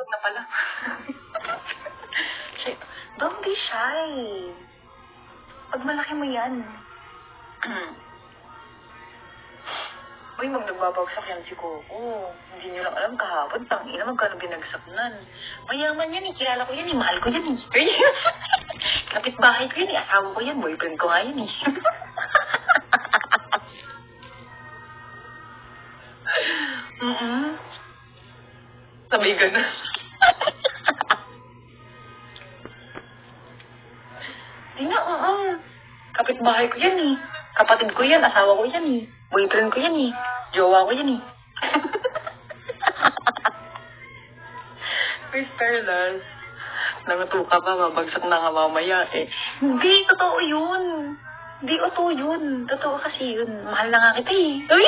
Wag na pala. Don't be shy. Pag malaki mo yan. Uy, nagbabagsak yan si Coco. Hindi niyo lang alam kahapon. Tangina, magkano binagsak nan. Mayaman yan eh. Kilala ko yan eh. Mahal ko yan eh. Kapitbahay ko yan eh. Asawa ko yan. Boyfriend ko nga yan eh. Sabay gano'n. Di na, kapitbahay ko yan eh. Kapatid ko yan. Asawa ko yan eh. Boyfriend ko yan eh. Jowa ko yan eh. Uy, Starlas. Nangutuka pa, mabagsak na nga mamaya eh. Hindi, totoo yun. Hindi, totoo yun. Totoo kasi yun. Mahal na nga kita eh. Uy!